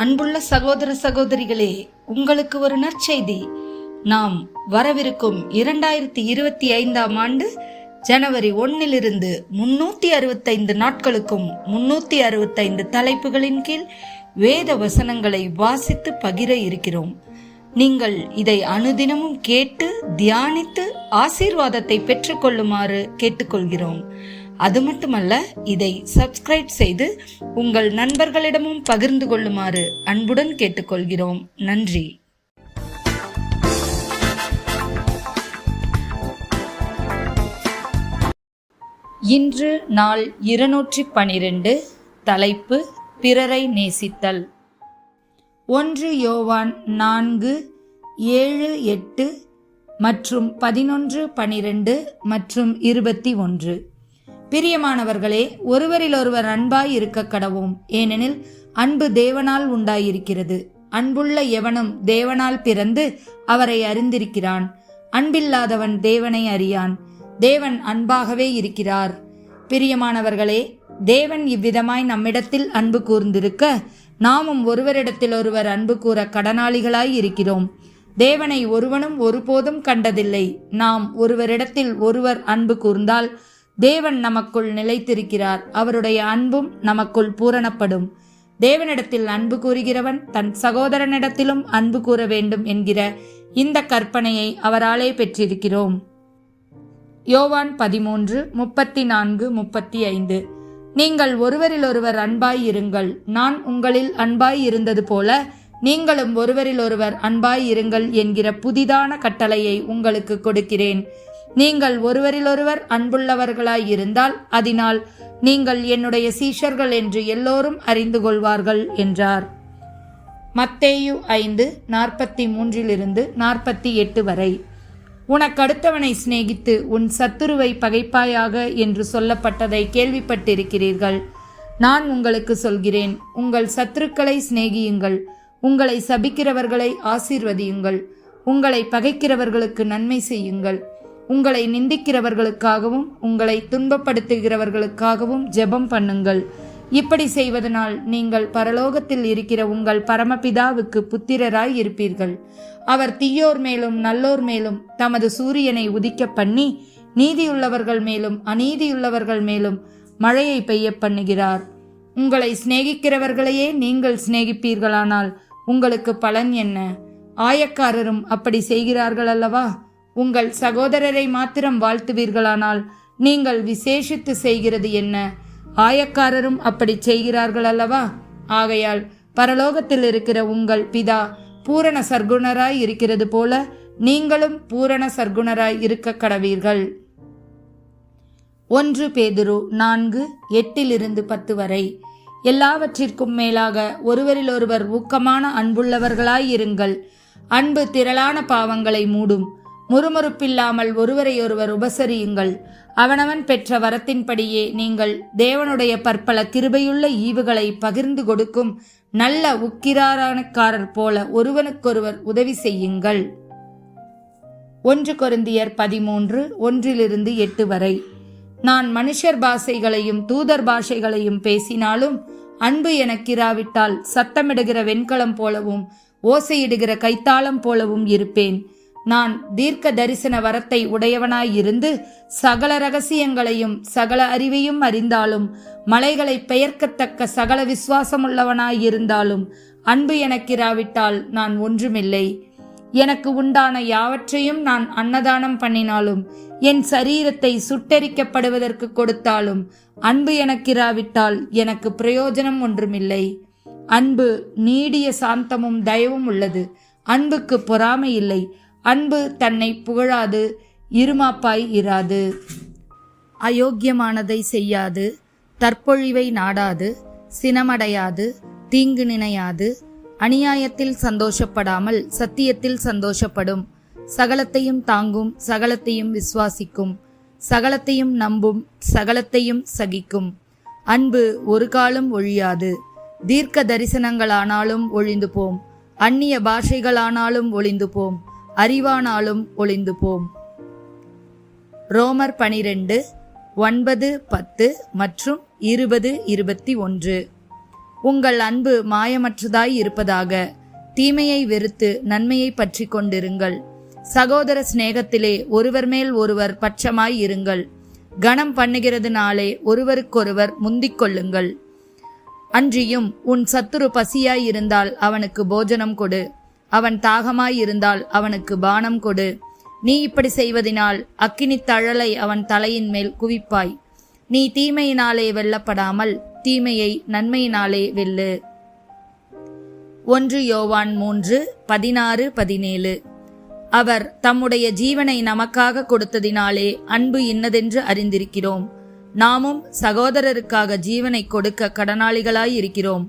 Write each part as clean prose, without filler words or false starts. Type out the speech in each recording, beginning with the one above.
அன்புள்ள சகோதர சகோதரிகளே, உங்களுக்கு ஒரு நற்செய்தி. நாம் வரவிருக்கும் 2025 ஆண்டு ஜனவரி 1 365 நாட்களுக்கும் 365 தலைப்புகளின் கீழ் வேத வசனங்களை வாசித்து பகிர இருக்கிறோம். நீங்கள் இதை அனுதினமும் கேட்டு தியானித்து ஆசீர்வாதத்தை பெற்றுக்கொள்ளுமாறு கேட்டுக்கொள்கிறோம். அது மட்டுமல்ல, இதை சப்ஸ்கிரைப் செய்து உங்கள் நண்பர்களிடமும் பகிர்ந்து கொள்ளுமாறு அன்புடன் கேட்டுக்கொள்கிறோம். நன்றி. இன்று நாள் 212. தலைப்பு பிறரை நேசித்தல். 1 யோவான் 4, 7, 8 மற்றும் 11, 12 மற்றும் 21. பிரியமானவர்களே, ஒருவரிலொருவர் அன்பாய் இருக்க கடவோம். ஏனெனில் அன்பு தேவனால் உண்டாயிருக்கிறது. அன்புள்ள எவனும் தேவனால் பிறந்து அவரை அறிந்திருக்கிறான். அன்பில்லாதவன் தேவனை அறியான். தேவன் அன்பாகவே இருக்கிறார். பிரியமானவர்களே, தேவன் இவ்விதமாய் நம்மிடத்தில் அன்பு கூர்ந்திருக்க நாமும் ஒருவரிடத்தில் ஒருவர் அன்பு கூற கடனாளிகளாய் இருக்கிறோம். தேவனை ஒருவனும் ஒருபோதும் கண்டதில்லை. நாம் ஒருவரிடத்தில் ஒருவர் அன்பு கூர்ந்தால் தேவன் நமக்குள் நிலைத்திருக்கிறார், அவருடைய அன்பும் நமக்குள் பூரணப்படும். தேவனிடத்தில் அன்பு கூறுகிறவன் தன் சகோதரனிடத்திலும் அன்பு கூற வேண்டும் என்கிற இந்த கற்பனையை அவராலே பெற்றிருக்கிறோம். யோவான் 13, 34, 35. நீங்கள் ஒருவரிலொருவர் அன்பாய் இருங்கள். நான் உங்களில் அன்பாய் இருந்தது போல நீங்களும் ஒருவரிலொருவர் அன்பாய் இருங்கள் என்கிற புதிதான கட்டளையை உங்களுக்கு கொடுக்கிறேன். நீங்கள் ஒருவரிலொருவர் அன்புள்ளவர்களாய் இருந்தால் அதனால் நீங்கள் என்னுடைய சீஷர்கள் என்று எல்லோரும் அறிந்து கொள்வார்கள் என்றார். மத்தேயு 5, 43 48 வரை. உனக்கடுத்தவனை சிநேகித்து உன் சத்துருவை பகைப்பாயாக என்று சொல்லப்பட்டதை கேள்விப்பட்டிருக்கிறீர்கள். நான் உங்களுக்கு சொல்கிறேன், உங்கள் சத்துருக்களை சிநேகியுங்கள், உங்களை சபிக்கிறவர்களை ஆசீர்வதியுங்கள், உங்களை பகைக்கிறவர்களுக்கு நன்மை செய்யுங்கள், உங்களை நிந்திக்கிறவர்களுக்காகவும் உங்களை துன்பப்படுத்துகிறவர்களுக்காகவும் ஜெபம் பண்ணுங்கள். இப்படி செய்வதனால் நீங்கள் பரலோகத்தில் இருக்கிற உங்கள் பரமபிதாவுக்கு புத்திரராய் இருப்பீர்கள். அவர் தீயோர் மேலும் நல்லோர் மேலும் தமது சூரியனை உதிக்க பண்ணி நீதியுள்ளவர்கள் மேலும் அநீதியுள்ளவர்கள் மேலும் மழையை பெய்ய பண்ணுகிறார். உங்களை சிநேகிக்கிறவர்களையே நீங்கள் சிநேகிப்பீர்களானால் உங்களுக்கு பலன் என்ன? ஆயக்காரரும் அப்படி செய்கிறார்கள் அல்லவா? உங்கள் சகோதரரை மாத்திரம் வாழ்த்துவீர்களானால் நீங்கள் விசேஷித்து செய்கிறது என்ன? ஆயக்காரரும் அப்படி செய்கிறார்கள் அல்லவா? ஆகையால் பரலோகத்தில் இருக்கிற உங்கள் பிதா பூரண சர்க்குணராய் இருக்கிறது போல நீங்களும் பூரண சர்க்குணராய் இருக்க கடவீர்கள். 1 பேதுரு 4, 8 10 வரை. எல்லாவற்றிற்கும் மேலாக ஒருவரிலொருவர் ஊக்கமான அன்புள்ளவர்களாய் இருங்கள். அன்பு திரளான பாவங்களை மூடும். முறுமுறுப்பில்லாமல் ஒருவரையொருவர் உபசரியுங்கள். அவனவன் பெற்ற வரத்தின்படியே நீங்கள் தேவனுடைய பற்பல கிருபையுள்ள ஈவுகளை பகிர்ந்து கொடுக்கும் நல்ல உக்கிரானக்காரர் போல ஒருவனுக்கொருவர் உதவி செய்யுங்கள். 1 கொரிந்தியர் 13, 1 8 வரை. நான் மனுஷர் பாஷைகளையும் தூதர் பாஷைகளையும் பேசினாலும் அன்பு எனக்கிராவிட்டால் சத்தமிடுகிற வெண்கலம் போலவும் ஓசையிடுகிற கைத்தாளம் போலவும் இருப்பேன். நான் தீர்க்க தரிசன வரத்தை உடையவனாயிருந்து சகல ரகசியங்களையும் சகல அறிவையும் அறிந்தாலும் மலைகளை பெயர்க்கத்தக்க சகல விசுவாசமுள்ளவனாயிருந்தாலும் அன்பு எனக்கிராவிட்டால் நான் ஒன்றுமில்லை. எனக்கு உண்டான யாவற்றையும் நான் அன்னதானம் பண்ணினாலும் என் சரீரத்தை சுட்டெரிக்கப்படுவதற்கு கொடுத்தாலும் அன்பு எனக்கிராவிட்டால் எனக்கு பிரயோஜனம் ஒன்றுமில்லை. அன்பு நீடிய சாந்தமும் தயவும் உள்ளது. அன்புக்கு பொறாமை இல்லை. அன்பு தன்னை புகழாது, இருமாப்பாய் இராது, அயோக்கியமானதை செய்யாது, தற்பொழிவை நாடாது, சினமடையாது, தீங்கு நினையாது, அநியாயத்தில் சந்தோஷப்படாமல் சத்தியத்தில் சந்தோஷப்படும், சகலத்தையும் தாங்கும், சகலத்தையும் விசுவாசிக்கும், சகலத்தையும் நம்பும், சகலத்தையும் சகிக்கும். அன்பு ஒரு காலம் ஒழியாது. தீர்க்க தரிசனங்களானாலும் ஒழிந்து போம், அந்நிய பாஷைகளானாலும் ஒளிந்து போம், அறிவானாலும் ஒளிந்து போம். ரோமர் 12, 9, 10 மற்றும் 20, 21. உங்கள் அன்பு மாயமற்றதாய் இருப்பதாக. தீமையை வெறுத்து நன்மையை பற்றி கொண்டிருங்கள். சகோதர சிநேகத்திலே ஒருவர் மேல் ஒருவர் பட்சமாய் இருங்கள். கனம் பண்ணுகிறதுனாலே ஒருவருக்கொருவர் முந்திக் கொள்ளுங்கள். அன்றியும் உன் சத்துரு பசியாய் இருந்தால் அவனுக்கு போஜனம் கொடு, அவன் தாகமாய் இருந்தால் அவனுக்கு பானம் கொடு. நீ இப்படி செய்வதினால் அக்கினித் தழலை அவன் தலையின் மேல் குவிப்பாய். நீ தீமையினாலே வெல்லப்படாமல் தீமையை நன்மையினாலே வெல்லு. 1 யோவான் 3:16-17. அவர் தம்முடைய ஜீவனை நமக்காக கொடுத்ததினாலே அன்பு இன்னதென்று அறிந்திருக்கிறோம். நாமும் சகோதரருக்காக ஜீவனை கொடுக்க கடனாளிகளாய் இருக்கிறோம்.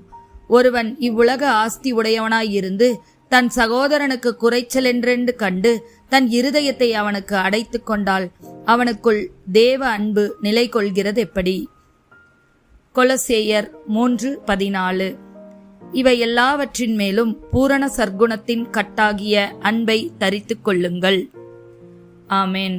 ஒருவன் இவ்வுலக ஆஸ்தி உடையவனாயிருந்து தன் சகோதரனுக்கு குறைச்சல் என்றென்று கண்டு தன் இருதயத்தை அவனுக்கு அடைத்து கொண்டால் அவனுக்குள் தேவ அன்பு நிலை கொள்கிறது எப்படி? கொலசேயர் 3:14. இவை எல்லாவற்றின் மேலும் பூரண சர்க்குணத்தின் கட்டாகிய அன்பை தரித்துக் கொள்ளுங்கள். ஆமேன்.